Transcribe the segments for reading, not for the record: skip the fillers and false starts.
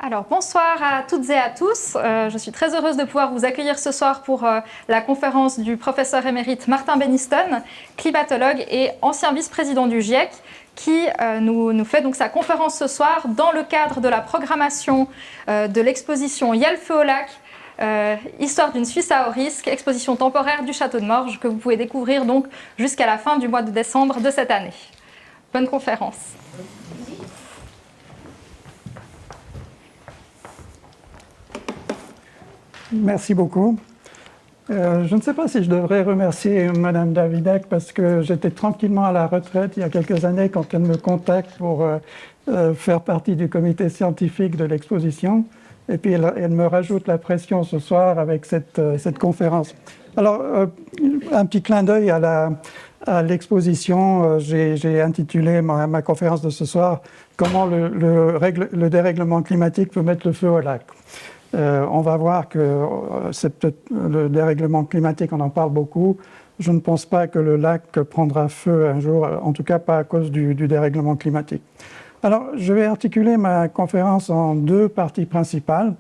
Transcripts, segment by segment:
Alors, bonsoir à toutes et à tous. Je suis très heureuse de pouvoir vous accueillir ce soir pour la conférence du professeur émérite Martin Benniston, climatologue et ancien vice-président du GIEC, qui nous fait donc sa conférence ce soir dans le cadre de la programmation de l'exposition Y'a le feu au lac, Histoire d'une Suisse à haut risque, exposition temporaire du Château de Morges, que vous pouvez découvrir donc jusqu'à la fin du mois de décembre de cette année. Bonne conférence. Merci beaucoup. Je ne sais pas si je devrais remercier Madame Davidac parce que j'étais tranquillement à la retraite il y a quelques années quand elle me contacte pour faire partie du comité scientifique de l'exposition. Et puis elle me rajoute la pression ce soir avec cette conférence. Alors, un petit clin d'œil à l'exposition. J'ai intitulé ma conférence de ce soir « Comment le dérèglement climatique peut mettre le feu au lac ». On va voir que c'est peut-être le dérèglement climatique, on en parle beaucoup. Je ne pense pas que le lac prendra feu un jour, en tout cas pas à cause du dérèglement climatique. Alors, je vais articuler ma conférence en deux parties principales.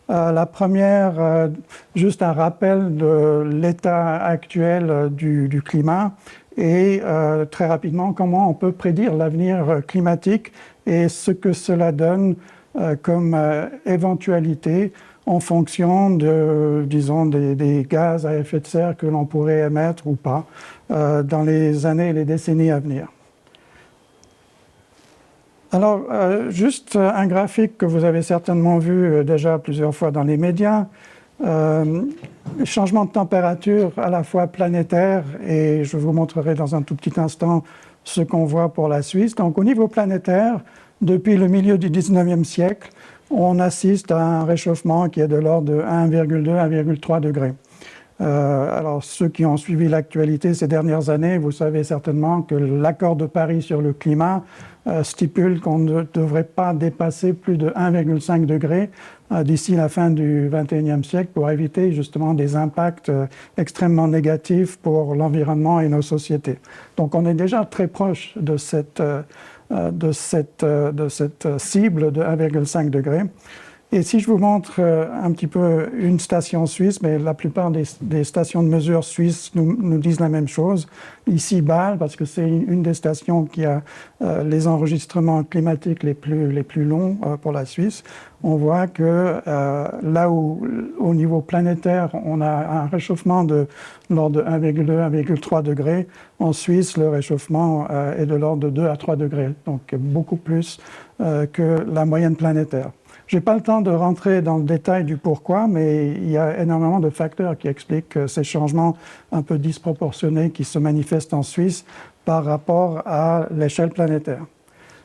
La première, juste un rappel de l'état actuel du climat et très rapidement comment on peut prédire l'avenir climatique et ce que cela donne comme éventualité en fonction de, disons, des gaz à effet de serre que l'on pourrait émettre ou pas dans les années et les décennies à venir. Alors, juste un graphique que vous avez certainement vu déjà plusieurs fois dans les médias. Changement de température à la fois planétaire et je vous montrerai dans un tout petit instant ce qu'on voit pour la Suisse. Donc, au niveau planétaire, depuis le milieu du 19e siècle, on assiste à un réchauffement qui est de l'ordre de 1,2 à 1,3 degrés. Alors, ceux qui ont suivi l'actualité ces dernières années, vous savez certainement que l'accord de Paris sur le climat stipule qu'on ne devrait pas dépasser plus de 1,5 degré d'ici la fin du XXIe siècle pour éviter justement des impacts extrêmement négatifs pour l'environnement et nos sociétés. Donc, on est déjà très proche de cette cible de 1,5 degré. Et si je vous montre un petit peu une station suisse, mais la plupart des stations de mesure suisses nous disent la même chose. Ici, Bâle, parce que c'est une des stations qui a les enregistrements climatiques les plus longs pour la Suisse. On voit que là où, au niveau planétaire, on a un réchauffement de l'ordre de 1,2 1,3 degrés, en Suisse, le réchauffement est de l'ordre de 2 à 3 degrés, donc beaucoup plus que la moyenne planétaire. Je n'ai pas le temps de rentrer dans le détail du pourquoi, mais il y a énormément de facteurs qui expliquent ces changements un peu disproportionnés qui se manifestent en Suisse par rapport à l'échelle planétaire.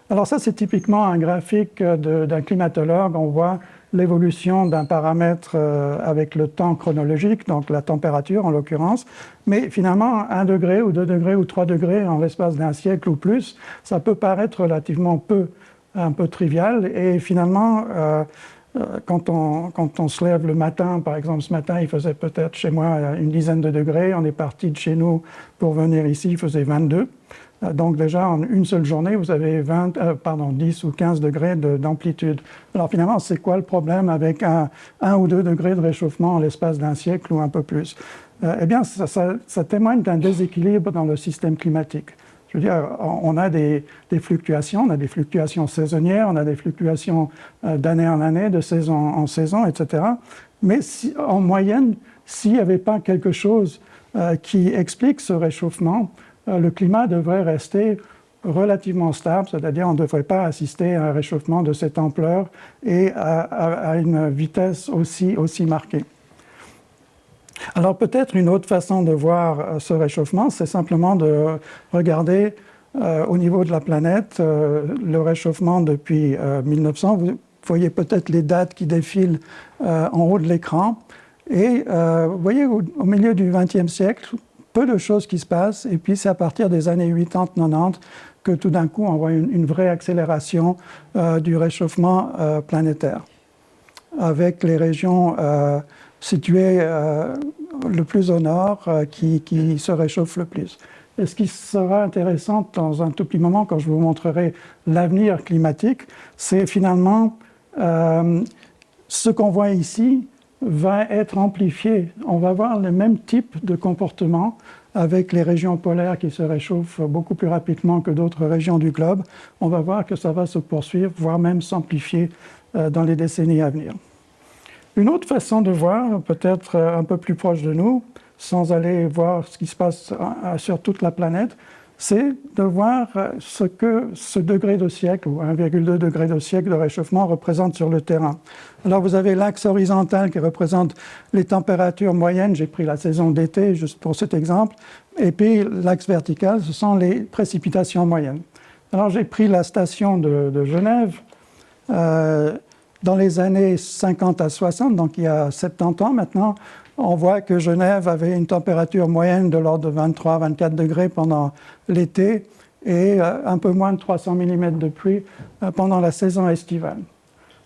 Alors ça, c'est typiquement un graphique d'un climatologue. On voit l'évolution d'un paramètre avec le temps chronologique, donc la température en l'occurrence. Mais finalement, 1 degré ou 2 degrés ou 3 degrés en l'espace d'un siècle ou plus, ça peut paraître relativement un peu trivial. Et finalement, quand on se lève le matin, par exemple ce matin, il faisait peut-être chez moi une dizaine de degrés. On est parti de chez nous pour venir ici, il faisait 22. Donc déjà, en une seule journée, vous avez 10 ou 15 degrés d'amplitude. Alors finalement, c'est quoi le problème avec un ou 2 degrés de réchauffement en l'espace d'un siècle ou un peu plus? Eh bien, ça témoigne d'un déséquilibre dans le système climatique. Je veux dire, on a des fluctuations, on a des fluctuations saisonnières, on a des fluctuations d'année en année, de saison en saison, etc. Mais en moyenne, s'il n'y avait pas quelque chose qui explique ce réchauffement, le climat devrait rester relativement stable, c'est-à-dire on ne devrait pas assister à un réchauffement de cette ampleur et à une vitesse aussi marquée. Alors peut-être une autre façon de voir ce réchauffement, c'est simplement de regarder au niveau de la planète le réchauffement depuis 1900. Vous voyez peut-être les dates qui défilent en haut de l'écran. Et vous voyez au milieu du XXe siècle, peu de choses qui se passent. Et puis c'est à partir des années 80-90 que tout d'un coup on voit une vraie accélération du réchauffement planétaire, avec les régions situées le plus au nord qui se réchauffent le plus. Et ce qui sera intéressant dans un tout petit moment, quand je vous montrerai l'avenir climatique, c'est finalement ce qu'on voit ici va être amplifié. On va voir le même type de comportement avec les régions polaires qui se réchauffent beaucoup plus rapidement que d'autres régions du globe. On va voir que ça va se poursuivre, voire même s'amplifier dans les décennies à venir. Une autre façon de voir, peut-être un peu plus proche de nous, sans aller voir ce qui se passe sur toute la planète, c'est de voir ce que ce degré de siècle, ou 1,2 degré de siècle de réchauffement représente sur le terrain. Alors vous avez l'axe horizontal qui représente les températures moyennes, j'ai pris la saison d'été juste pour cet exemple, et puis l'axe vertical, ce sont les précipitations moyennes. Alors j'ai pris la station de Genève, dans les années 50 à 60, donc il y a 70 ans maintenant, on voit que Genève avait une température moyenne de l'ordre de 23-24 degrés pendant l'été et un peu moins de 300 mm de pluie pendant la saison estivale.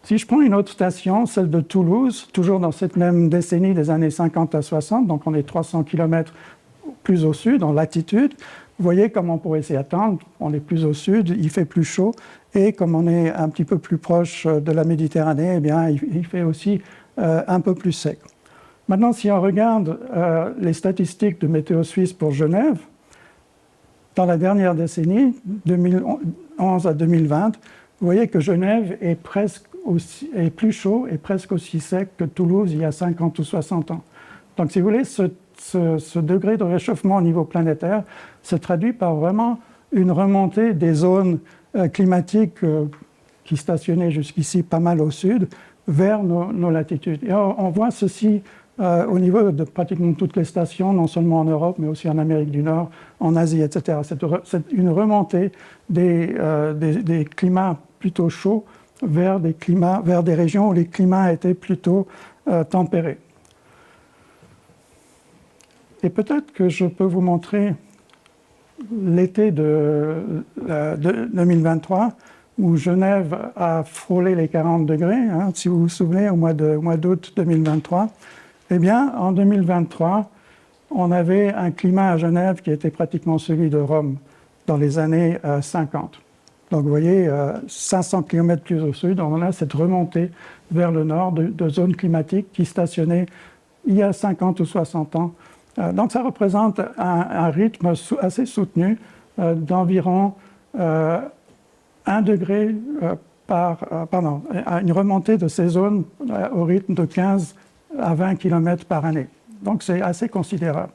Si je prends une autre station, celle de Toulouse, toujours dans cette même décennie des années 50 à 60, donc on est 300 km plus au sud, en latitude, vous voyez comme on pourrait s'y attendre, on est plus au sud, il fait plus chaud, et comme on est un petit peu plus proche de la Méditerranée, eh bien, il fait aussi un peu plus sec. Maintenant, si on regarde les statistiques de Météo Suisse pour Genève, dans la dernière décennie, 2011 à 2020, vous voyez que Genève est plus chaud et presque aussi sec que Toulouse il y a 50 ou 60 ans. Donc, si vous voulez, ce degré de réchauffement au niveau planétaire se traduit par vraiment une remontée des zones climatiques qui stationnaient jusqu'ici pas mal au sud vers nos latitudes. Et on voit ceci au niveau de pratiquement toutes les stations, non seulement en Europe, mais aussi en Amérique du Nord, en Asie, etc. C'est une remontée des climats plutôt chauds vers des régions où les climats étaient plutôt tempérés. Et peut-être que je peux vous montrer l'été de 2023, où Genève a frôlé les 40 degrés, hein, si vous vous souvenez, au mois d'août 2023. Eh bien, en 2023, on avait un climat à Genève qui était pratiquement celui de Rome dans les années 50. Donc, vous voyez, 500 km plus au sud, on a cette remontée vers le nord de zones climatiques qui stationnaient il y a 50 ou 60 ans. Donc, ça représente un rythme assez soutenu d'environ 1 degré une remontée de ces zones au rythme de 15 à 20 km par année. Donc, c'est assez considérable.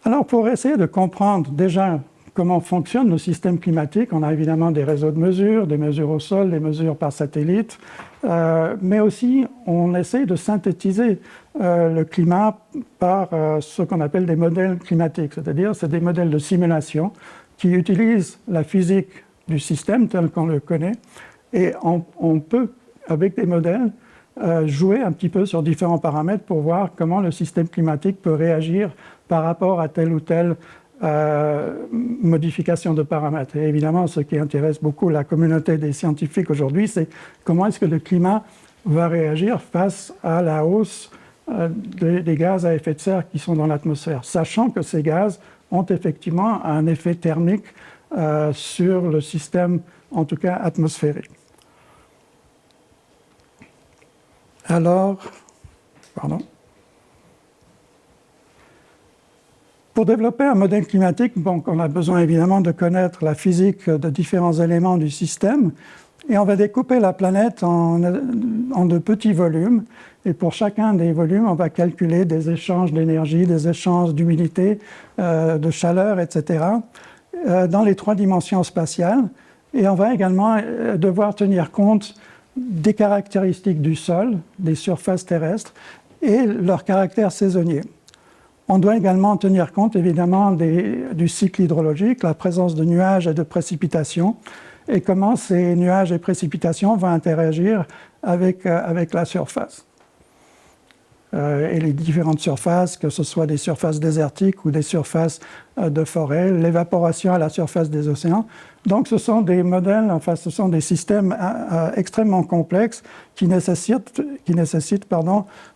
Alors, pour essayer de comprendre déjà comment fonctionne le système climatique, on a évidemment des réseaux de mesures, des mesures au sol, des mesures par satellite, mais aussi on essaie de synthétiser le climat par ce qu'on appelle des modèles climatiques, c'est-à-dire c'est des modèles de simulation qui utilisent la physique du système tel qu'on le connaît, et on peut, avec des modèles, jouer un petit peu sur différents paramètres pour voir comment le système climatique peut réagir par rapport à telle ou telle modification de paramètres. Et évidemment, ce qui intéresse beaucoup la communauté des scientifiques aujourd'hui, c'est comment est-ce que le climat va réagir face à la hausse des gaz à effet de serre qui sont dans l'atmosphère, sachant que ces gaz ont effectivement un effet thermique sur le système, en tout cas atmosphérique. Alors, pour développer un modèle climatique, donc on a besoin évidemment de connaître la physique de différents éléments du système, et on va découper la planète en de petits volumes, et pour chacun des volumes, on va calculer des échanges d'énergie, des échanges d'humidité, de chaleur, etc., dans les 3 dimensions spatiales, et on va également devoir tenir compte des caractéristiques du sol, des surfaces terrestres, et leurs caractères saisonniers. On doit également tenir compte, évidemment, du cycle hydrologique, la présence de nuages et de précipitations, et comment ces nuages et précipitations vont interagir avec la surface. Et les différentes surfaces, que ce soit des surfaces désertiques ou des surfaces de forêt, l'évaporation à la surface des océans. Donc, ce sont des modèles, enfin, ce sont des systèmes extrêmement complexes qui nécessitent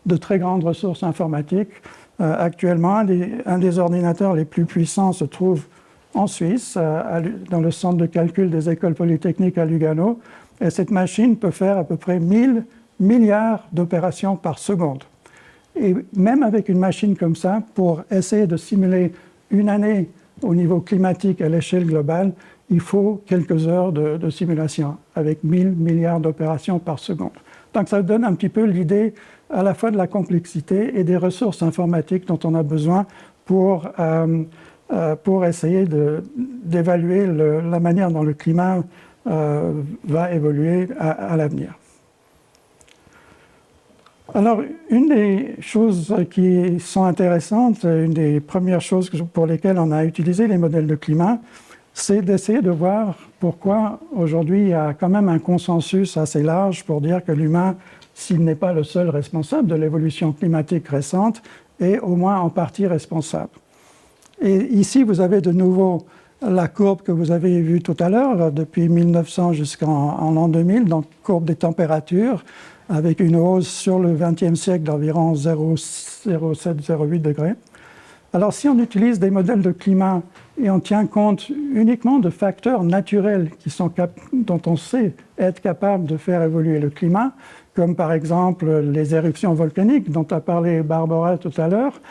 de très grandes ressources informatiques. Actuellement, un des ordinateurs les plus puissants se trouve en Suisse, dans le centre de calcul des écoles polytechniques à Lugano. Et cette machine peut faire à peu près 1000 milliards d'opérations par seconde. Et même avec une machine comme ça, pour essayer de simuler une année au niveau climatique à l'échelle globale, il faut quelques heures de simulation, avec 1000 milliards d'opérations par seconde. Donc ça donne un petit peu l'idée à la fois de la complexité et des ressources informatiques dont on a besoin pour essayer d'évaluer la manière dont le climat va évoluer à l'avenir. Alors, une des choses qui sont intéressantes, une des premières choses pour lesquelles on a utilisé les modèles de climat, c'est d'essayer de voir pourquoi aujourd'hui il y a quand même un consensus assez large pour dire que l'humain, s'il n'est pas le seul responsable de l'évolution climatique récente, est au moins en partie responsable. Et ici, vous avez de nouveau la courbe que vous avez vue tout à l'heure, depuis 1900 jusqu'en l'an 2000, donc courbe des températures, avec une hausse sur le XXe siècle d'environ 0,7-0,8 degrés. Alors, si on utilise des modèles de climat et on tient compte uniquement de facteurs naturels dont on sait être capable de faire évoluer le climat, comme par exemple les éruptions volcaniques dont a parlé Barbara tout à l'heure,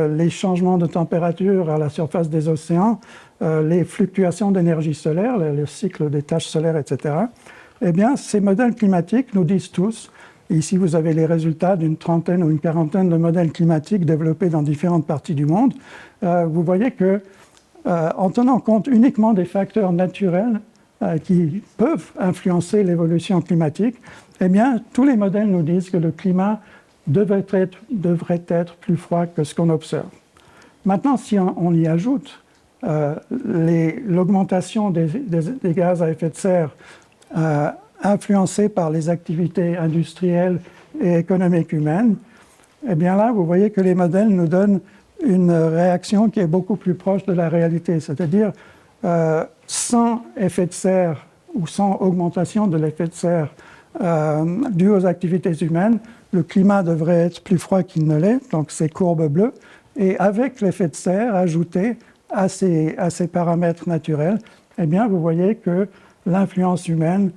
les changements de température à la surface des océans, les fluctuations d'énergie solaire, le cycle des taches solaires, etc., eh bien, ces modèles climatiques nous disent tous, ici vous avez les résultats d'une trentaine ou une quarantaine de modèles climatiques développés dans différentes parties du monde, vous voyez que en tenant compte uniquement des facteurs naturels qui peuvent influencer l'évolution climatique, eh bien, tous les modèles nous disent que le climat devrait être plus froid que ce qu'on observe. Maintenant, si on y ajoute l'augmentation des gaz à effet de serre influencée par les activités industrielles et économiques humaines, eh bien là, vous voyez que les modèles nous donnent une réaction qui est beaucoup plus proche de la réalité, c'est-à-dire sans effet de serre ou sans augmentation de l'effet de serre dû aux activités humaines, le climat devrait être plus froid qu'il ne l'est, donc ces courbes bleues, et avec l'effet de serre ajouté à ces paramètres naturels, eh bien, vous voyez que l'influence humaine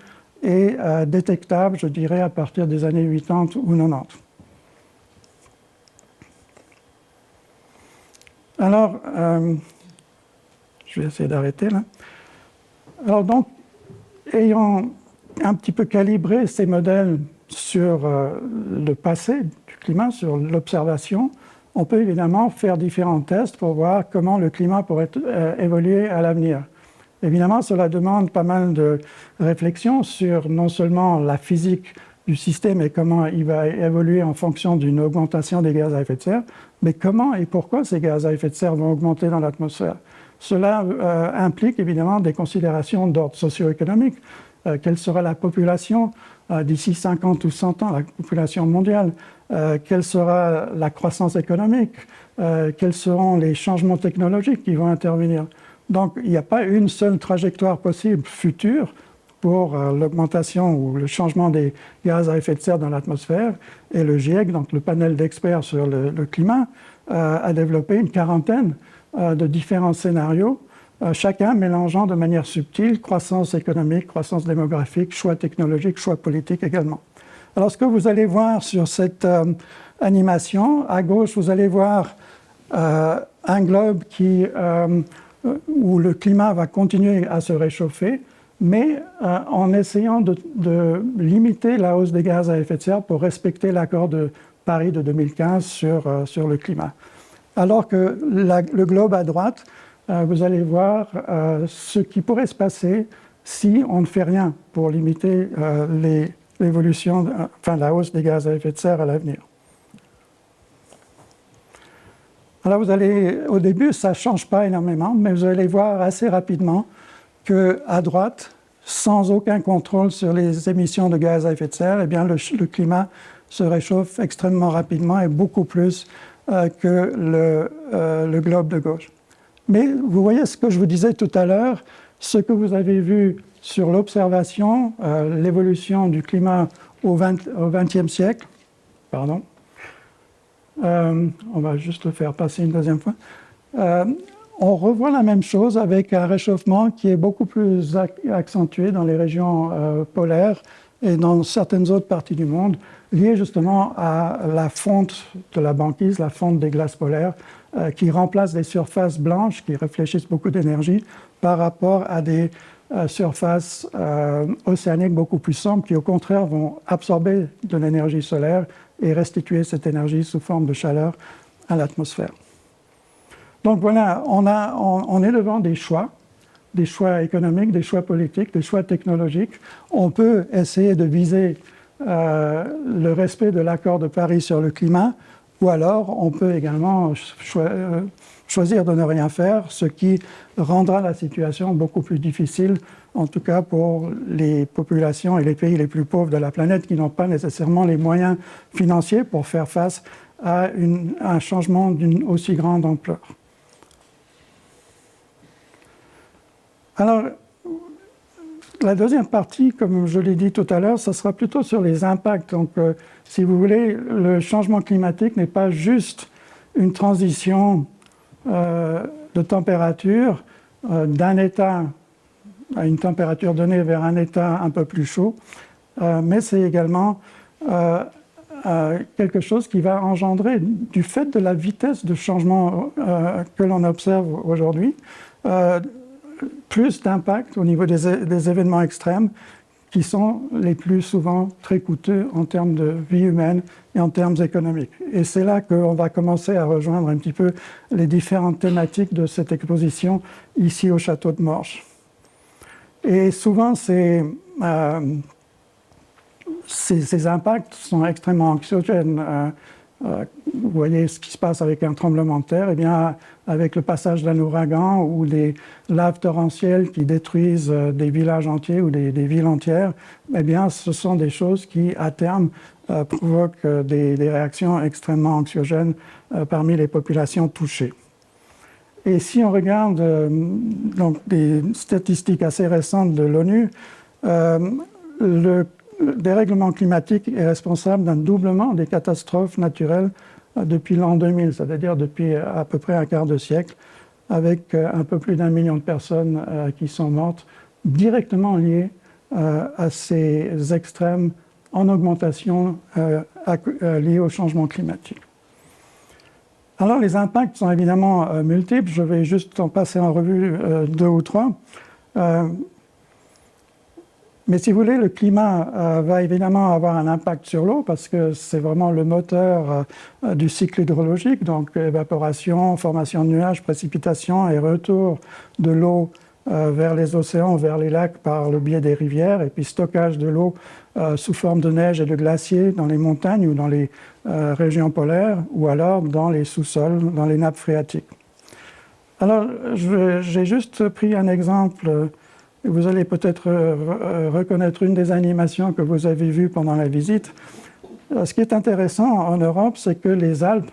est détectable, je dirais, à partir des années 80 ou 90. Alors, je vais essayer d'arrêter là. Alors donc, ayant un petit peu calibré ces modèles sur le passé du climat, sur l'observation, on peut évidemment faire différents tests pour voir comment le climat pourrait évoluer à l'avenir. Évidemment, cela demande pas mal de réflexion sur non seulement la physique du système et comment il va évoluer en fonction d'une augmentation des gaz à effet de serre, mais comment et pourquoi ces gaz à effet de serre vont augmenter dans l'atmosphère. Cela implique évidemment des considérations d'ordre socio-économique. Quelle sera la population d'ici 50 ou 100 ans, la population mondiale? Quelle sera la croissance économique? Quels seront les changements technologiques qui vont intervenir? Donc, il n'y a pas une seule trajectoire possible future pour l'augmentation ou le changement des gaz à effet de serre dans l'atmosphère. Et le GIEC, donc le panel d'experts sur le climat, a développé une quarantaine de différents scénarios, chacun mélangeant de manière subtile croissance économique, croissance démographique, choix technologique, choix politique également. Alors, ce que vous allez voir sur cette animation, à gauche, vous allez voir un globe où le climat va continuer à se réchauffer, mais en essayant de limiter la hausse des gaz à effet de serre pour respecter l'accord de Paris de 2015 sur le climat. Alors que le globe à droite, vous allez voir ce qui pourrait se passer si on ne fait rien pour limiter la hausse des gaz à effet de serre à l'avenir. Alors au début, ça ne change pas énormément, mais vous allez voir assez rapidement qu'à droite, sans aucun contrôle sur les émissions de gaz à effet de serre, eh bien, le climat se réchauffe extrêmement rapidement et beaucoup plus que le globe de gauche. Mais vous voyez ce que je vous disais tout à l'heure, ce que vous avez vu sur l'observation, l'évolution du climat au XXe siècle, on va juste le faire passer une deuxième fois. on revoit la même chose avec un réchauffement qui est beaucoup plus accentué dans les régions polaires et dans certaines autres parties du monde, lié justement à la fonte de la banquise, la fonte des glaces polaires, qui remplace des surfaces blanches qui réfléchissent beaucoup d'énergie par rapport à des surfaces océaniques beaucoup plus sombres qui, au contraire, vont absorber de l'énergie solaire et restituer cette énergie sous forme de chaleur à l'atmosphère. Donc voilà, on est devant des choix économiques, des choix politiques, des choix technologiques. On peut essayer de viser le respect de l'accord de Paris sur le climat, ou alors on peut également choisir de ne rien faire, ce qui rendra la situation beaucoup plus difficile, en tout cas pour les populations et les pays les plus pauvres de la planète qui n'ont pas nécessairement les moyens financiers pour faire face à un changement d'une aussi grande ampleur. Alors, la deuxième partie, comme je l'ai dit tout à l'heure, ça sera plutôt sur les impacts. Donc, si vous voulez, le changement climatique n'est pas juste une transition de température d'un état à une température donnée vers un état un peu plus chaud, mais c'est également quelque chose qui va engendrer, du fait de la vitesse de changement que l'on observe aujourd'hui, plus d'impact au niveau des événements extrêmes qui sont les plus souvent très coûteux en termes de vie humaine et en termes économiques. Et c'est là qu'on va commencer à rejoindre un petit peu les différentes thématiques de cette exposition ici au Château de Morges. Et souvent, ces impacts sont extrêmement anxiogènes. Vous voyez ce qui se passe avec un tremblement de terre, et bien avec le passage d'un ouragan ou des laves torrentielles qui détruisent des villages entiers ou des villes entières, eh bien ce sont des choses qui à terme provoquent des réactions extrêmement anxiogènes parmi les populations touchées. Et si on regarde donc des statistiques assez récentes de l'ONU, le dérèglement climatique est responsable d'un doublement des catastrophes naturelles depuis l'an 2000, c'est-à-dire depuis à peu près un quart de siècle, avec un peu plus d'1 million de personnes qui sont mortes directement liées à ces extrêmes en augmentation liés au changement climatique. Alors les impacts sont évidemment multiples, je vais juste en passer en revue 2 ou 3. Mais si vous voulez, le climat va évidemment avoir un impact sur l'eau parce que c'est vraiment le moteur du cycle hydrologique, donc évaporation, formation de nuages, précipitation et retour de l'eau vers les océans, vers les lacs par le biais des rivières, et puis stockage de l'eau sous forme de neige et de glaciers dans les montagnes ou dans les régions polaires, ou alors dans les sous-sols, dans les nappes phréatiques. Alors, j'ai juste pris un exemple. Vous allez peut-être reconnaître une des animations que vous avez vues pendant la visite. Ce qui est intéressant en Europe, c'est que les Alpes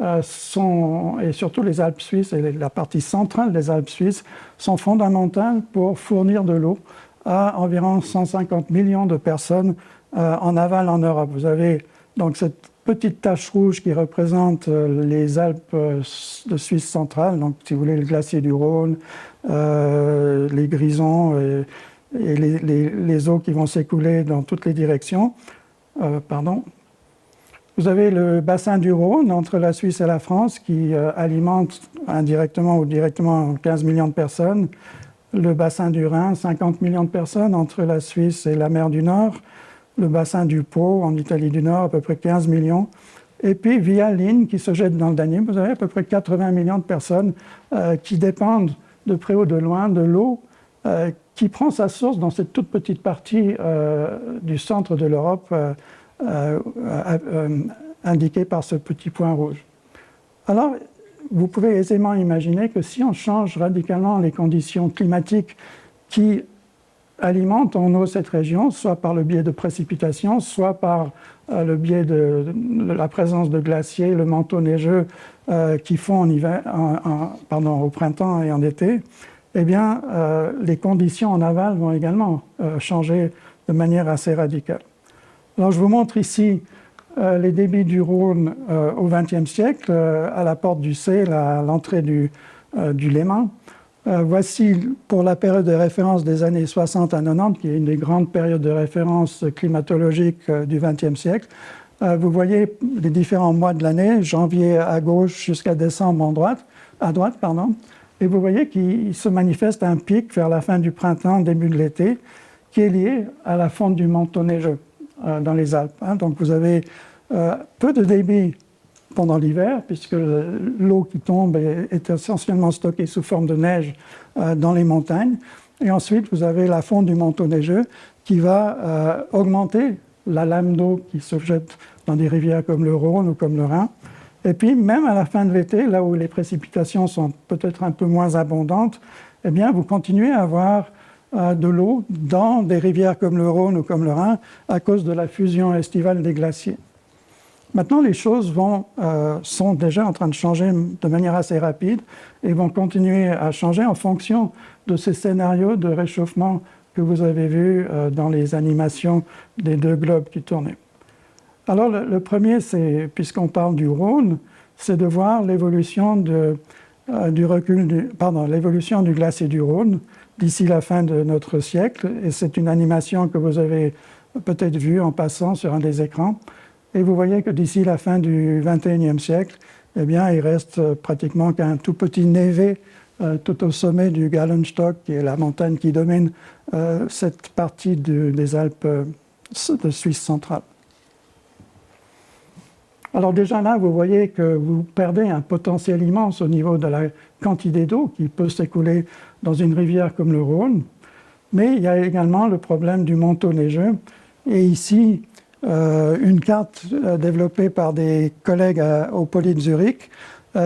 et surtout les Alpes suisses et la partie centrale des Alpes suisses, sont fondamentales pour fournir de l'eau à environ 150 millions de personnes en aval en Europe. Vous avez donc cette petite tache rouge qui représente les Alpes de Suisse centrale, donc si vous voulez le glacier du Rhône, les grisons et les eaux qui vont s'écouler dans toutes les directions. Vous avez le bassin du Rhône entre la Suisse et la France qui alimente indirectement ou directement 15 millions de personnes. Le bassin du Rhin, 50 millions de personnes entre la Suisse et la mer du Nord. Le bassin du Pô en Italie du Nord, à peu près 15 millions. Et puis via l'Inn qui se jette dans le Danube, vous avez à peu près 80 millions de personnes qui dépendent de près ou de loin de l'eau qui prend sa source dans cette toute petite partie du centre de l'Europe indiquée par ce petit point rouge. Alors, vous pouvez aisément imaginer que si on change radicalement les conditions climatiques qui alimentent en eau cette région, soit par le biais de précipitations, soit par le biais de la présence de glaciers, le manteau neigeux qui fond au printemps et en été, eh bien, les conditions en aval vont également changer de manière assez radicale. Alors, je vous montre ici les débits du Rhône au XXe siècle, à la porte du Sée, à l'entrée du du Léman. Voici pour la période de référence des années 60 à 90, qui est une des grandes périodes de référence climatologique du XXe siècle. Vous voyez les différents mois de l'année, janvier à gauche jusqu'à décembre à droite, et vous voyez qu'il se manifeste un pic vers la fin du printemps, début de l'été, qui est lié à la fonte du manteau neigeux dans les Alpes. Donc vous avez peu de débit pendant l'hiver, puisque l'eau qui tombe est essentiellement stockée sous forme de neige dans les montagnes. Et ensuite, vous avez la fonte du manteau neigeux qui va augmenter la lame d'eau qui se jette dans des rivières comme le Rhône ou comme le Rhin. Et puis, même à la fin de l'été, là où les précipitations sont peut-être un peu moins abondantes, eh bien, vous continuez à avoir de l'eau dans des rivières comme le Rhône ou comme le Rhin à cause de la fusion estivale des glaciers. Maintenant, les choses sont déjà en train de changer de manière assez rapide et vont continuer à changer en fonction de ces scénarios de réchauffement que vous avez vus dans les animations des deux globes qui tournaient. Alors, le premier, puisqu'on parle du Rhône, c'est de voir l'évolution l'évolution du glacier du Rhône d'ici la fin de notre siècle. Et c'est une animation que vous avez peut-être vue en passant sur un des écrans. Et vous voyez que d'ici la fin du XXIe siècle, eh bien, il reste pratiquement qu'un tout petit névé tout au sommet du Gallenstock, qui est la montagne qui domine cette partie des Alpes de Suisse centrale. Alors déjà là, vous voyez que vous perdez un potentiel immense au niveau de la quantité d'eau qui peut s'écouler dans une rivière comme le Rhône. Mais il y a également le problème du manteau neigeux. Et ici, une carte développée par des collègues au Poly de Zurich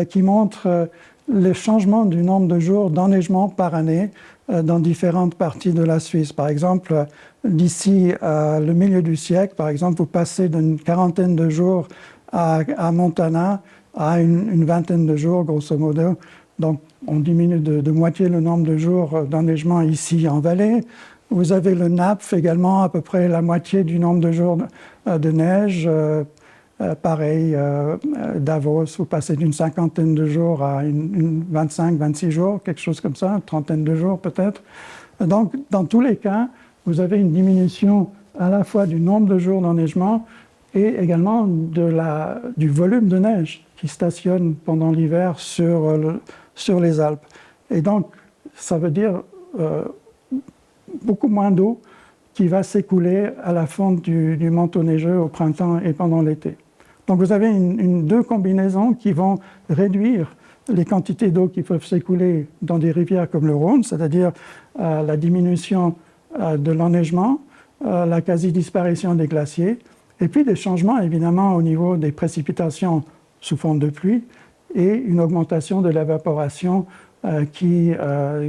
qui montre les changements du nombre de jours d'enneigement par année dans différentes parties de la Suisse. Par exemple, d'ici le milieu du siècle, par exemple, vous passez d'une quarantaine de jours à Montana à une vingtaine de jours, grosso modo. Donc, on diminue de moitié le nombre de jours d'enneigement ici en vallée. Vous avez le Napf également, à peu près la moitié du nombre de jours de neige. Pareil, Davos, vous passez d'une cinquantaine de jours à une 25-26 jours, quelque chose comme ça, une trentaine de jours peut-être. Donc, dans tous les cas, vous avez une diminution à la fois du nombre de jours d'enneigement et également du volume de neige qui stationne pendant l'hiver sur les Alpes. Et donc, ça veut dire beaucoup moins d'eau qui va s'écouler à la fonte du manteau neigeux au printemps et pendant l'été. Donc vous avez deux combinaisons qui vont réduire les quantités d'eau qui peuvent s'écouler dans des rivières comme le Rhône, c'est-à-dire la diminution de l'enneigement, la quasi-disparition des glaciers, et puis des changements évidemment au niveau des précipitations sous forme de pluie et une augmentation de l'évaporation qui,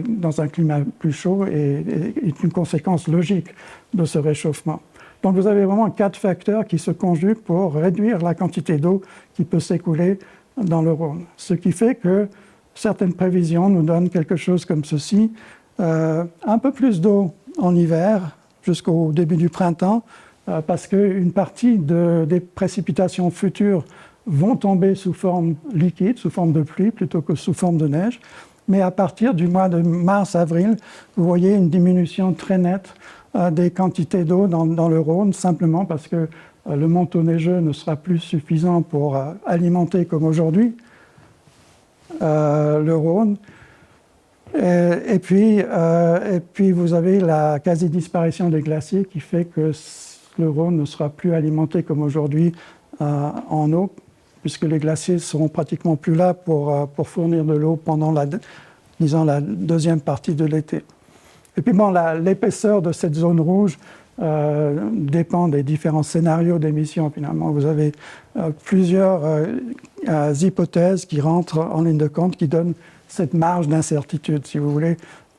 dans un climat plus chaud, est une conséquence logique de ce réchauffement. Donc vous avez vraiment 4 facteurs qui se conjuguent pour réduire la quantité d'eau qui peut s'écouler dans le Rhône. Ce qui fait que certaines prévisions nous donnent quelque chose comme ceci. Un peu plus d'eau en hiver jusqu'au début du printemps, parce qu'une partie des précipitations futures vont tomber sous forme liquide, sous forme de pluie, plutôt que sous forme de neige. Mais à partir du mois de mars-avril, vous voyez une diminution très nette des quantités d'eau dans le Rhône, simplement parce que le manteau neigeux ne sera plus suffisant pour alimenter comme aujourd'hui le Rhône. Et puis vous avez la quasi-disparition des glaciers qui fait que le Rhône ne sera plus alimenté comme aujourd'hui en eau, puisque les glaciers ne seront pratiquement plus là pour fournir de l'eau pendant la deuxième partie de l'été. Et puis bon, l'épaisseur de cette zone rouge dépend des différents scénarios d'émission. Finalement, vous avez plusieurs hypothèses qui rentrent en ligne de compte, qui donnent cette marge d'incertitude, si vous voulez.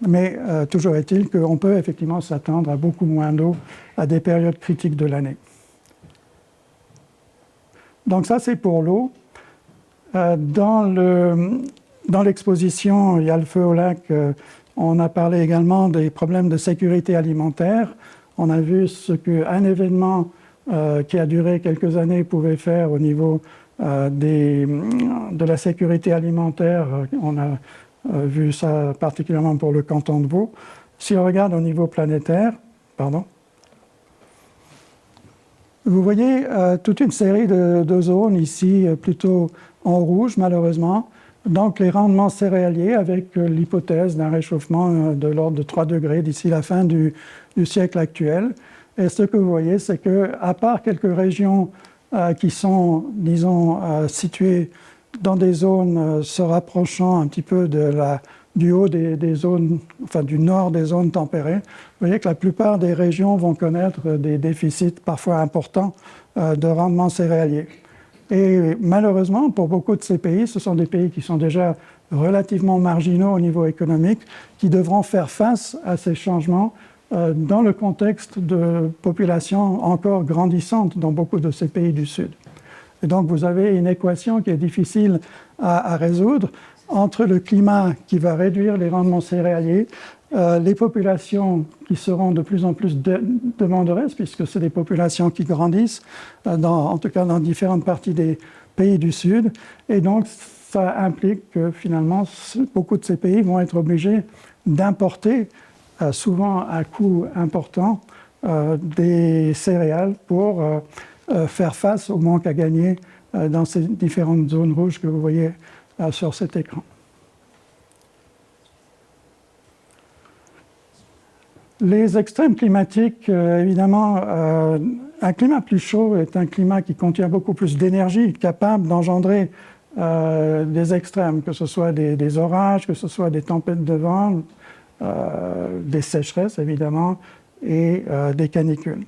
Mais toujours est-il qu'on peut effectivement s'attendre à beaucoup moins d'eau à des périodes critiques de l'année. Donc ça, c'est pour l'eau. Dans l'exposition « Il y a le feu au lac », on a parlé également des problèmes de sécurité alimentaire. On a vu ce qu'un événement qui a duré quelques années pouvait faire au niveau de la sécurité alimentaire. On a vu ça particulièrement pour le canton de Vaud. Si on regarde au niveau planétaire, vous voyez toute une série de zones ici, plutôt en rouge malheureusement. Donc les rendements céréaliers avec l'hypothèse d'un réchauffement de l'ordre de 3 degrés d'ici la fin du siècle actuel. Et ce que vous voyez, c'est qu'à part quelques régions qui sont, disons, situées dans des zones se rapprochant un petit peu du haut des zones, enfin du nord des zones tempérées, vous voyez que la plupart des régions vont connaître des déficits parfois importants de rendement céréalier. Et malheureusement, pour beaucoup de ces pays, ce sont des pays qui sont déjà relativement marginaux au niveau économique, qui devront faire face à ces changements dans le contexte de populations encore grandissantes dans beaucoup de ces pays du Sud. Et donc vous avez une équation qui est difficile à résoudre entre le climat qui va réduire les rendements céréaliers, les populations qui seront de plus en plus demanderesses, puisque c'est des populations qui grandissent, en tout cas dans différentes parties des pays du Sud. Et donc, ça implique que finalement, beaucoup de ces pays vont être obligés d'importer, souvent à coût important, des céréales pour faire face au manque à gagner dans ces différentes zones rouges que vous voyez sur cet écran. Les extrêmes climatiques, évidemment, un climat plus chaud est un climat qui contient beaucoup plus d'énergie, capable d'engendrer des extrêmes, que ce soit des orages, que ce soit des tempêtes de vent, des sécheresses, évidemment, et des canicules.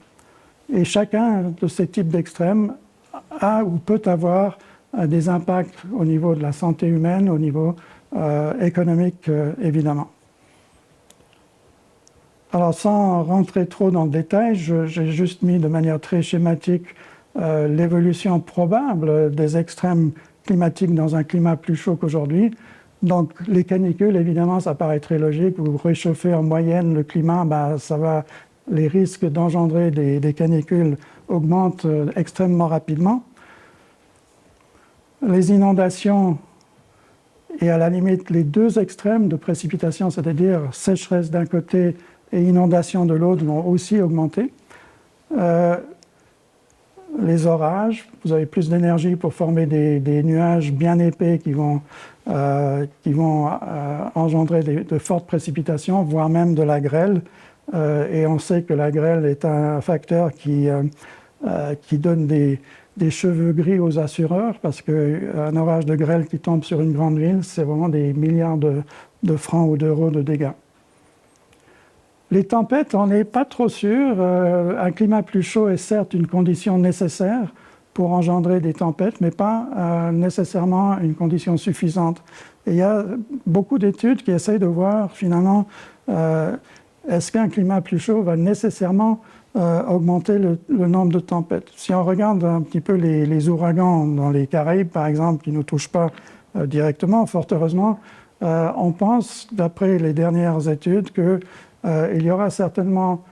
Et chacun de ces types d'extrêmes a ou peut avoir des impacts au niveau de la santé humaine, au niveau économique, évidemment. Alors, sans rentrer trop dans le détail, j'ai juste mis de manière très schématique l'évolution probable des extrêmes climatiques dans un climat plus chaud qu'aujourd'hui. Donc, les canicules, évidemment, ça paraît très logique. Vous réchauffez en moyenne le climat, les risques d'engendrer des canicules augmentent extrêmement rapidement. Les inondations et à la limite les deux extrêmes de précipitation, c'est-à-dire sécheresse d'un côté et inondation de l'autre, vont aussi augmenter. Les orages, vous avez plus d'énergie pour former des nuages bien épais qui vont engendrer de fortes précipitations, voire même de la grêle. Et on sait que la grêle est un facteur qui donne des cheveux gris aux assureurs, parce qu'un orage de grêle qui tombe sur une grande ville, c'est vraiment des milliards de francs ou d'euros de dégâts. Les tempêtes, on n'est pas trop sûr. Un climat plus chaud est certes une condition nécessaire pour engendrer des tempêtes, mais pas nécessairement une condition suffisante. Et il y a beaucoup d'études qui essayent de voir finalement est-ce qu'un climat plus chaud va nécessairement augmenter le nombre de tempêtes. Si on regarde un petit peu les ouragans dans les Caraïbes, par exemple, qui ne nous touchent pas directement, fort heureusement, on pense, d'après les dernières études, qu'il y aura certainement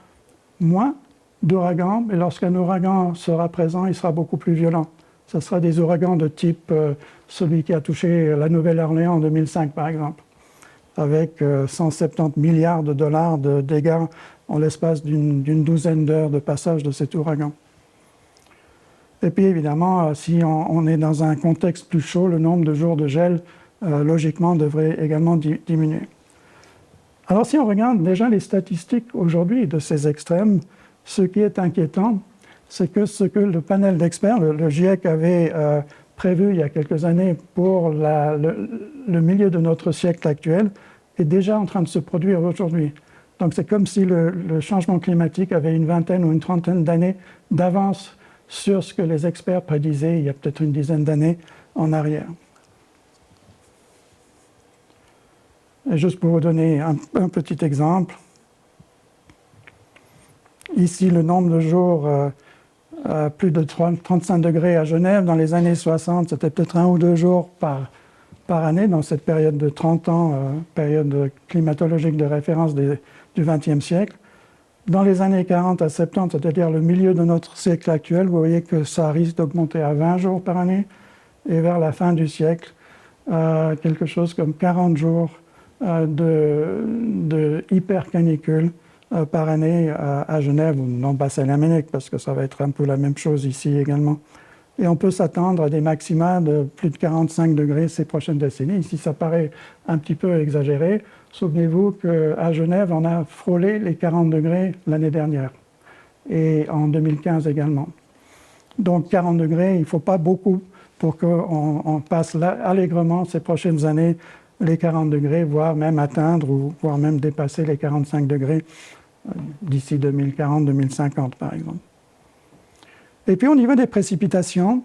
moins d'ouragans, mais lorsqu'un ouragan sera présent, il sera beaucoup plus violent. Ce sera des ouragans de type celui qui a touché la Nouvelle-Orléans en 2005, par exemple, avec 170 milliards de dollars de dégâts en l'espace d'une douzaine d'heures de passage de cet ouragan. Et puis évidemment, si on est dans un contexte plus chaud, le nombre de jours de gel, logiquement, devrait également diminuer. Alors si on regarde déjà les statistiques aujourd'hui de ces extrêmes, ce qui est inquiétant, c'est que ce que le panel d'experts, le GIEC avait prévu il y a quelques années pour le milieu de notre siècle actuel, est déjà en train de se produire aujourd'hui. Donc c'est comme si le changement climatique avait une vingtaine ou une trentaine d'années d'avance sur ce que les experts prédisaient il y a peut-être une dizaine d'années en arrière. Et juste pour vous donner un petit exemple, ici le nombre de jours plus de 35 degrés à Genève. Dans les années 60, c'était peut-être 1 ou 2 jours par année dans cette période de 30 ans, période climatologique de référence du XXe siècle. Dans les années 40 à 70, c'est-à-dire le milieu de notre siècle actuel, vous voyez que ça risque d'augmenter à 20 jours par année. Et vers la fin du siècle, quelque chose comme 40 jours de hyper-canicules par année à Genève ou non bassin lémanique, parce que ça va être un peu la même chose ici également. Et on peut s'attendre à des maxima de plus de 45 degrés ces prochaines décennies. Ici, ça paraît un petit peu exagéré. Souvenez-vous qu'à Genève, on a frôlé les 40 degrés l'année dernière, et en 2015 également. Donc 40 degrés, il ne faut pas beaucoup pour qu'on passe allègrement ces prochaines années les 40 degrés, voire même atteindre, ou voire même dépasser les 45 degrés d'ici 2040-2050 par exemple. Et puis au niveau des précipitations,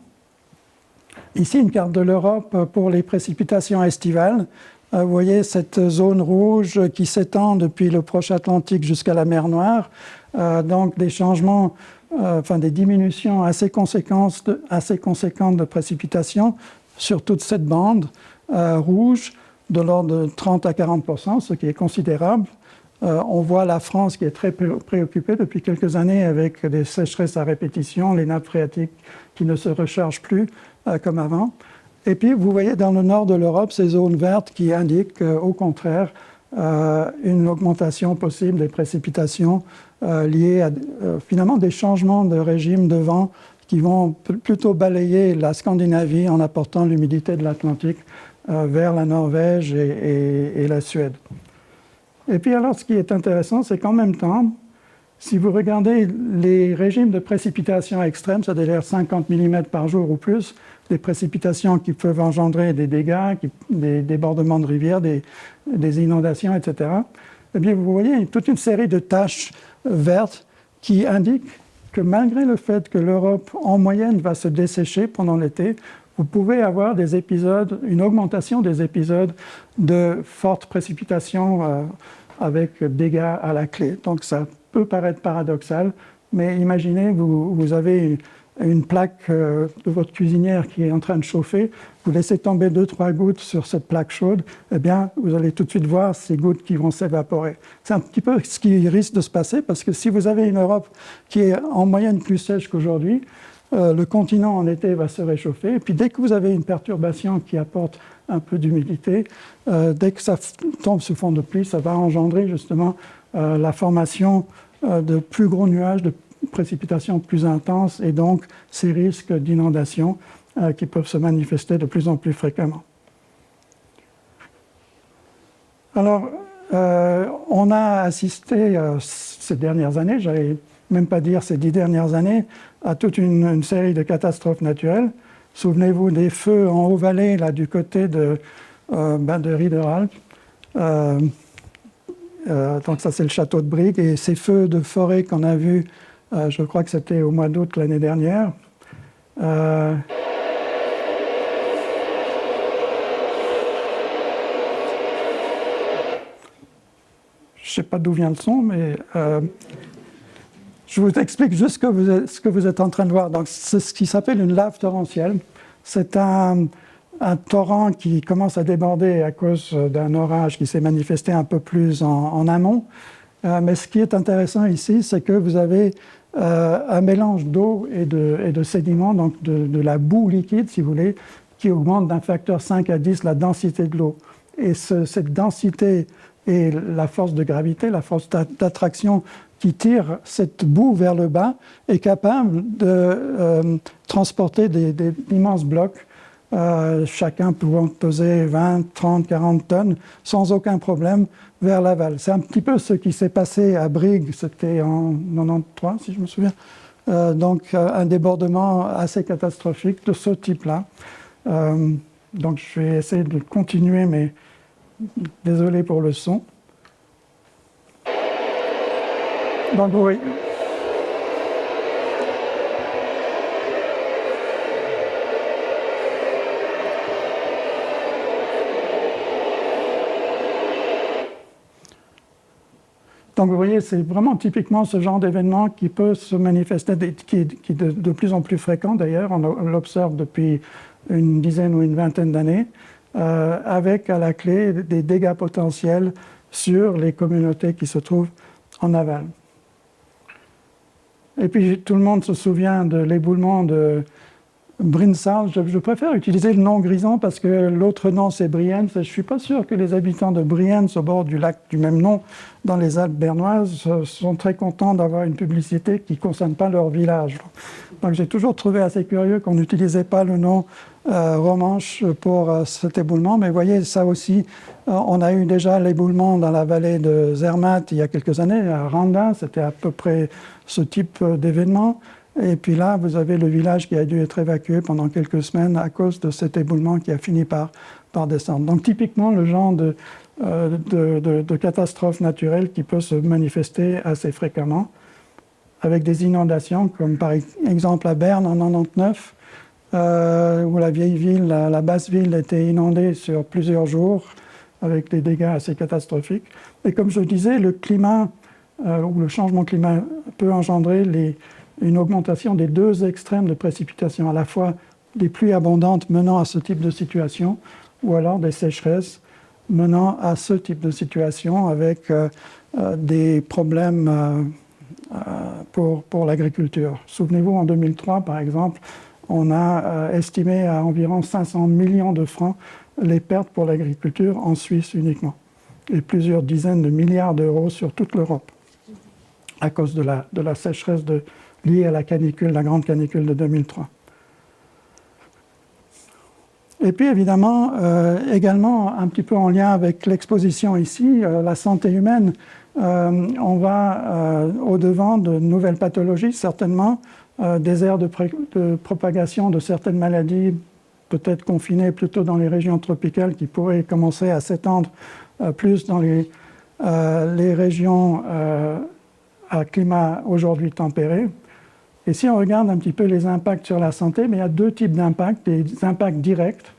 ici une carte de l'Europe pour les précipitations estivales. Vous voyez cette zone rouge qui s'étend depuis le proche Atlantique jusqu'à la mer Noire. Donc des changements, des diminutions assez conséquentes de précipitations sur toute cette bande rouge de l'ordre de 30 à 40%, ce qui est considérable. On voit la France qui est très préoccupée depuis quelques années avec des sécheresses à répétition, les nappes phréatiques qui ne se rechargent plus comme avant. Et puis vous voyez dans le nord de l'Europe ces zones vertes qui indiquent au contraire une augmentation possible des précipitations liées à finalement des changements de régime de vent qui vont plutôt balayer la Scandinavie en apportant l'humidité de l'Atlantique vers la Norvège et la Suède. Et puis alors, ce qui est intéressant, c'est qu'en même temps, si vous regardez les régimes de précipitations extrêmes, c'est-à-dire 50 mm par jour ou plus, des précipitations qui peuvent engendrer des dégâts, des débordements de rivières, des inondations, etc., eh bien, vous voyez toute une série de taches vertes qui indiquent que malgré le fait que l'Europe, en moyenne, va se dessécher pendant l'été, vous pouvez avoir des épisodes, une augmentation des épisodes de fortes précipitations avec dégâts à la clé. Donc ça peut paraître paradoxal, mais imaginez, vous avez une plaque de votre cuisinière qui est en train de chauffer, vous laissez tomber 2-3 gouttes sur cette plaque chaude, eh bien, vous allez tout de suite voir ces gouttes qui vont s'évaporer. C'est un petit peu ce qui risque de se passer, parce que si vous avez une Europe qui est en moyenne plus sèche qu'aujourd'hui, le continent en été va se réchauffer, et puis dès que vous avez une perturbation qui apporte un peu d'humidité, dès que ça tombe sous forme de pluie, ça va engendrer justement la formation de plus gros nuages, de précipitations plus intenses, et donc ces risques d'inondation qui peuvent se manifester de plus en plus fréquemment. Alors, on a assisté ces dernières années, j'allais même pas dire ces 10 dernières années, à toute une série de catastrophes naturelles. Souvenez-vous des feux en Haut-Valais, là, du côté de Riederalp. Donc ça, c'est le château de Brigue. Et ces feux de forêt qu'on a vus, je crois que c'était au mois d'août l'année dernière. Je ne sais pas d'où vient le son, mais je vous explique juste ce que vous êtes en train de voir. Donc, c'est ce qui s'appelle une lave torrentielle. C'est un torrent qui commence à déborder à cause d'un orage qui s'est manifesté un peu plus en amont. Mais ce qui est intéressant ici, c'est que vous avez un mélange d'eau et de sédiments, donc de la boue liquide, si vous voulez, qui augmente d'un facteur 5 à 10 la densité de l'eau. Et cette densité et la force de gravité, la force d'attraction qui tire cette boue vers le bas, est capable de transporter d'immenses blocs, chacun pouvant peser 20, 30, 40 tonnes, sans aucun problème, vers l'aval. C'est un petit peu ce qui s'est passé à Brigue, c'était en 93, si je me souviens. Donc un débordement assez catastrophique de ce type-là. Donc je vais essayer de continuer, mais désolé pour le son. Donc oui. Donc vous voyez, c'est vraiment typiquement ce genre d'événement qui peut se manifester, qui est de plus en plus fréquent d'ailleurs, on l'observe depuis une dizaine ou une vingtaine d'années, avec à la clé des dégâts potentiels sur les communautés qui se trouvent en aval. Et puis tout le monde se souvient de l'éboulement de Brinsart, je préfère utiliser le nom Grison parce que l'autre nom c'est Brienz. Je ne suis pas sûr que les habitants de Brienz, au bord du lac du même nom, dans les Alpes bernoises, sont très contents d'avoir une publicité qui ne concerne pas leur village. Donc j'ai toujours trouvé assez curieux qu'on n'utilisait pas le nom Romanche pour cet éboulement. Mais vous voyez, ça aussi, on a eu déjà l'éboulement dans la vallée de Zermatt il y a quelques années, à Randa, c'était à peu près ce type d'événement. Et puis là, vous avez le village qui a dû être évacué pendant quelques semaines à cause de cet éboulement qui a fini par descendre. Donc typiquement le genre de catastrophe naturelle qui peut se manifester assez fréquemment, avec des inondations, comme par exemple à Berne en 1999, où la vieille ville, la basse ville, était inondée sur plusieurs jours, avec des dégâts assez catastrophiques. Et comme je disais, le climat, ou le changement climatique peut engendrer une augmentation des deux extrêmes de précipitations, à la fois des pluies abondantes menant à ce type de situation, ou alors des sécheresses menant à ce type de situation avec des problèmes pour l'agriculture. Souvenez-vous, en 2003, par exemple, on a estimé à environ 500 millions de francs les pertes pour l'agriculture en Suisse uniquement, et plusieurs dizaines de milliards d'euros sur toute l'Europe, à cause de la sécheresse liée à la canicule, la grande canicule de 2003. Et puis évidemment, également un petit peu en lien avec l'exposition ici, la santé humaine, on va au-devant de nouvelles pathologies, certainement, des aires de propagation de certaines maladies, peut-être confinées plutôt dans les régions tropicales, qui pourraient commencer à s'étendre plus dans les régions à climat aujourd'hui tempéré. Et si on regarde un petit peu les impacts sur la santé, mais il y a deux types d'impacts. Des impacts directs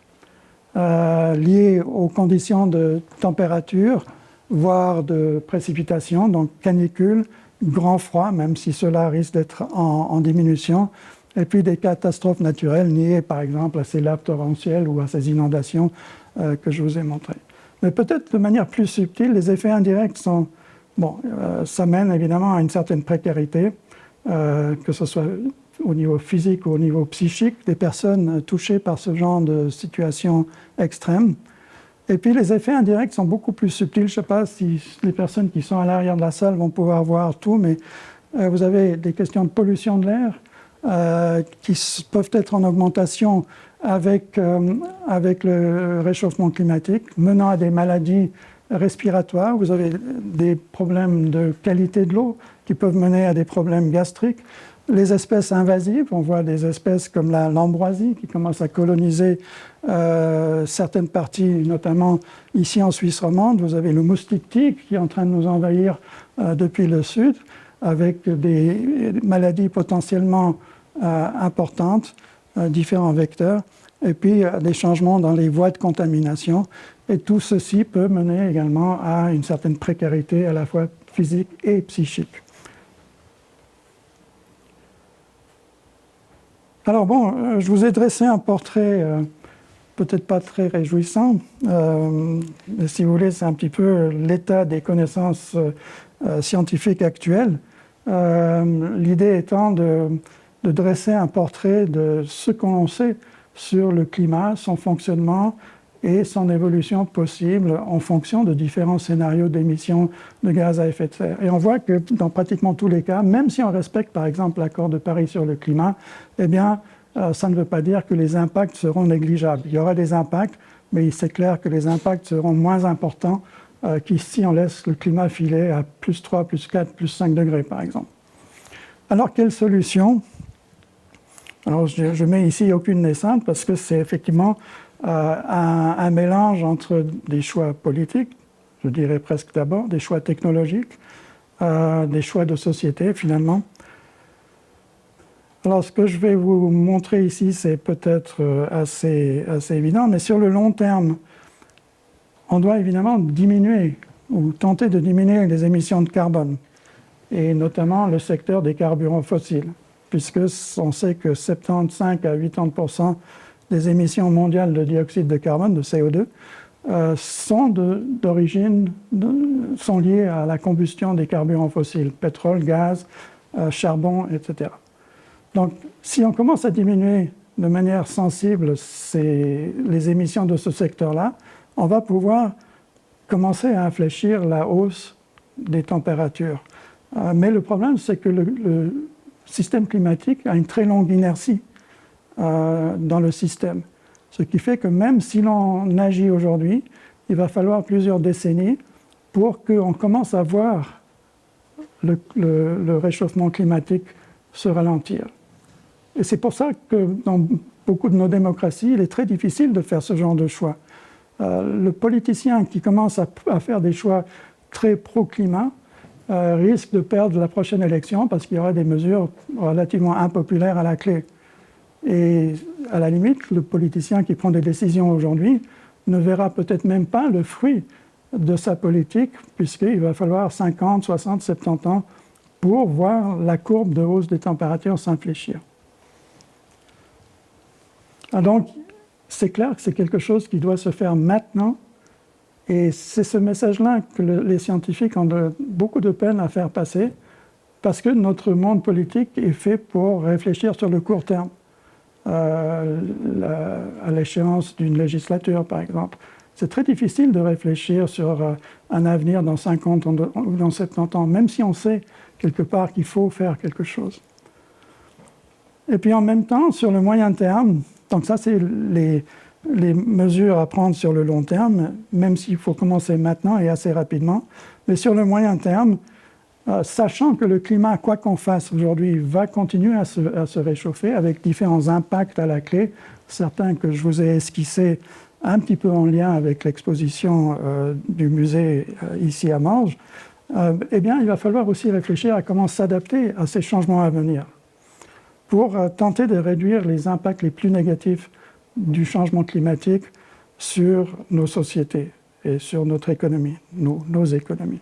liés aux conditions de température, voire de précipitation, donc canicule, grand froid, même si cela risque d'être en diminution, et puis des catastrophes naturelles liées par exemple à ces laves torrentielles ou à ces inondations que je vous ai montrées. Mais peut-être de manière plus subtile, les effets indirects sont... Bon, ça mène évidemment à une certaine précarité, que ce soit au niveau physique ou au niveau psychique, des personnes touchées par ce genre de situation extrême. Et puis les effets indirects sont beaucoup plus subtils. Je ne sais pas si les personnes qui sont à l'arrière de la salle vont pouvoir voir tout, mais vous avez des questions de pollution de l'air qui peuvent être en augmentation avec le réchauffement climatique, menant à des maladies respiratoires. Vous avez des problèmes de qualité de l'eau qui peuvent mener à des problèmes gastriques. Les espèces invasives, on voit des espèces comme l'ambroisie qui commencent à coloniser certaines parties, notamment ici en Suisse romande. Vous avez le moustique tigre qui est en train de nous envahir depuis le sud, avec des maladies potentiellement importantes, différents vecteurs, et puis des changements dans les voies de contamination. Et tout ceci peut mener également à une certaine précarité à la fois physique et psychique. Alors bon, je vous ai dressé un portrait peut-être pas très réjouissant, mais si vous voulez, c'est un petit peu l'état des connaissances scientifiques actuelles. L'idée étant de dresser un portrait de ce qu'on sait sur le climat, son fonctionnement et son évolution possible en fonction de différents scénarios d'émissions de gaz à effet de serre. Et on voit que dans pratiquement tous les cas, même si on respecte par exemple l'accord de Paris sur le climat, eh bien, ça ne veut pas dire que les impacts seront négligeables. Il y aura des impacts, mais c'est clair que les impacts seront moins importants qu'ici on laisse le climat filer à plus 3, plus 4, plus 5 degrés par exemple. Alors, quelle solution ? Alors, je mets ici aucune naissante parce que c'est effectivement un mélange entre des choix politiques, je dirais presque d'abord, des choix technologiques, des choix de société finalement. Alors, ce que je vais vous montrer ici, c'est peut-être assez évident, mais sur le long terme, on doit évidemment diminuer ou tenter de diminuer les émissions de carbone, et notamment le secteur des carburants fossiles, puisque on sait que 75 à 80% des émissions mondiales de dioxyde de carbone, de CO2, sont liées à la combustion des carburants fossiles, pétrole, gaz, charbon, etc. Donc, si on commence à diminuer de manière sensible les émissions de ce secteur-là, on va pouvoir commencer à infléchir la hausse des températures. Mais le problème, c'est que le système climatique a une très longue inertie dans le système. Ce qui fait que même si l'on agit aujourd'hui, il va falloir plusieurs décennies pour qu'on commence à voir le réchauffement climatique se ralentir. Et c'est pour ça que dans beaucoup de nos démocraties, il est très difficile de faire ce genre de choix. Le politicien qui commence à faire des choix très pro-climat risque de perdre la prochaine élection parce qu'il y aura des mesures relativement impopulaires à la clé. Et à la limite, le politicien qui prend des décisions aujourd'hui ne verra peut-être même pas le fruit de sa politique, puisqu'il va falloir 50, 60, 70 ans pour voir la courbe de hausse des températures s'infléchir. Donc, c'est clair que c'est quelque chose qui doit se faire maintenant, et c'est ce message-là que les scientifiques ont beaucoup de peine à faire passer, parce que notre monde politique est fait pour réfléchir sur le court terme. À l'échéance d'une législature, par exemple. C'est très difficile de réfléchir sur un avenir dans 50 ou dans 70 ans, même si on sait quelque part qu'il faut faire quelque chose. Et puis en même temps, sur le moyen terme, donc ça c'est les mesures à prendre sur le long terme, même s'il faut commencer maintenant et assez rapidement, mais sur le moyen terme, sachant que le climat, quoi qu'on fasse aujourd'hui, va continuer à se réchauffer avec différents impacts à la clé, certains que je vous ai esquissés un petit peu en lien avec l'exposition du musée ici à Morges, eh bien, il va falloir aussi réfléchir à comment s'adapter à ces changements à venir pour tenter de réduire les impacts les plus négatifs du changement climatique sur nos sociétés et sur notre économie, nos économies.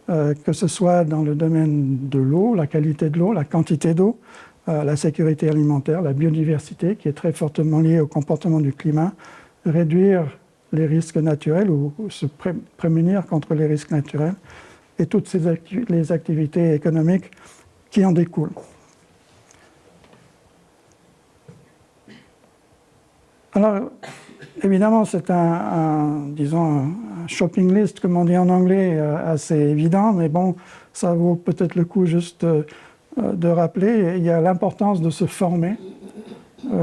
Que ce soit dans le domaine de l'eau, la qualité de l'eau, la quantité d'eau, la sécurité alimentaire, la biodiversité, qui est très fortement liée au comportement du climat, réduire les risques naturels ou se prémunir contre les risques naturels, et toutes les activités économiques qui en découlent. Alors, évidemment, c'est disons, un shopping list, comme on dit en anglais, assez évident, mais bon, ça vaut peut-être le coup juste de rappeler. Il y a l'importance de se former. Je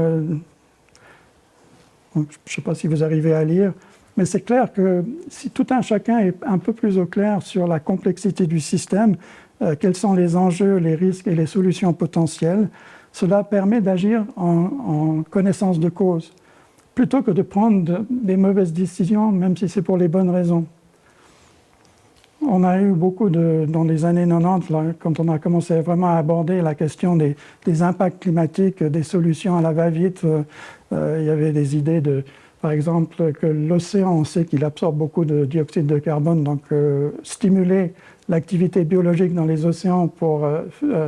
ne sais pas si vous arrivez à lire, mais c'est clair que si tout un chacun est un peu plus au clair sur la complexité du système, quels sont les enjeux, les risques et les solutions potentielles, cela permet d'agir en connaissance de cause, plutôt que de prendre des mauvaises décisions, même si c'est pour les bonnes raisons. On a eu beaucoup dans les années 90, là, quand on a commencé vraiment à aborder la question des impacts climatiques, des solutions à la va-vite, il y avait des idées par exemple, que l'océan, on sait qu'il absorbe beaucoup de dioxyde de carbone, donc stimuler l'activité biologique dans les océans pour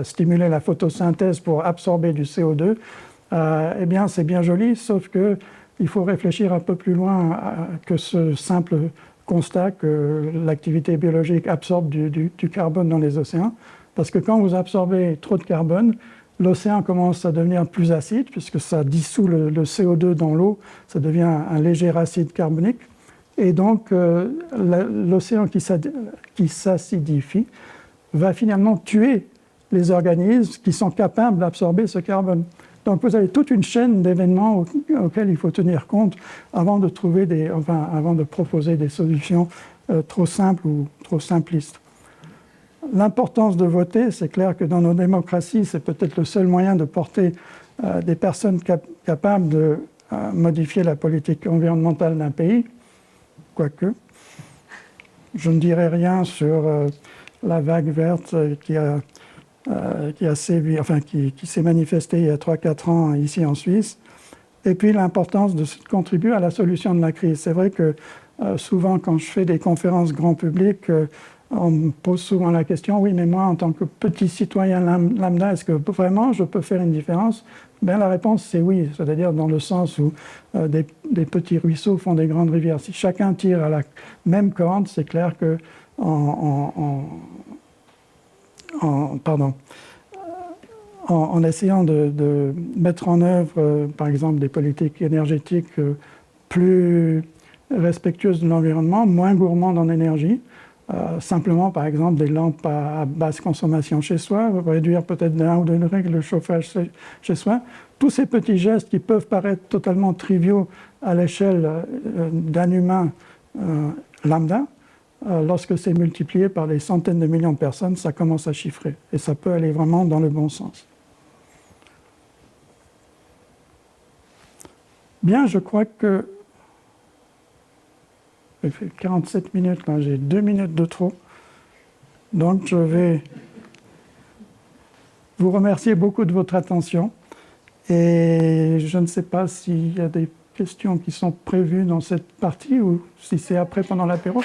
stimuler la photosynthèse pour absorber du CO2, eh bien c'est bien joli, sauf que il faut réfléchir un peu plus loin que ce simple constat que l'activité biologique absorbe du carbone dans les océans. Parce que quand vous absorbez trop de carbone, l'océan commence à devenir plus acide, puisque ça dissout le CO2 dans l'eau, ça devient un léger acide carbonique. Et donc, l'océan qui s'acidifie va finalement tuer les organismes qui sont capables d'absorber ce carbone. Donc vous avez toute une chaîne d'événements auxquels il faut tenir compte avant de proposer des solutions trop simples ou trop simplistes. L'importance de voter, c'est clair que dans nos démocraties, c'est peut-être le seul moyen de porter des personnes capables de modifier la politique environnementale d'un pays, quoique. Je ne dirai rien sur la vague verte qui s'est manifestée il y a 3-4 ans ici en Suisse, et puis l'importance de contribuer à la solution de la crise. C'est vrai que souvent, quand je fais des conférences grand public, on me pose souvent la question, oui, mais moi, en tant que petit citoyen lambda, est-ce que vraiment je peux faire une différence? Bien, la réponse, c'est oui, c'est-à-dire dans le sens où des petits ruisseaux font des grandes rivières. Si chacun tire à la même corde, c'est clair que en en essayant de mettre en œuvre, par exemple, des politiques énergétiques plus respectueuses de l'environnement, moins gourmandes en énergie. Simplement, par exemple, des lampes à basse consommation chez soi, réduire peut-être d'1 ou 2 degrés le chauffage chez soi. Tous ces petits gestes qui peuvent paraître totalement triviaux à l'échelle d'un humain lambda, lorsque c'est multiplié par des centaines de millions de personnes, ça commence à chiffrer. Et ça peut aller vraiment dans le bon sens. Bien, je crois que j'ai fait 47 minutes, là, j'ai 2 minutes de trop. Donc je vais vous remercier beaucoup de votre attention. Et je ne sais pas s'il y a des questions qui sont prévues dans cette partie ou si c'est après pendant l'apéro.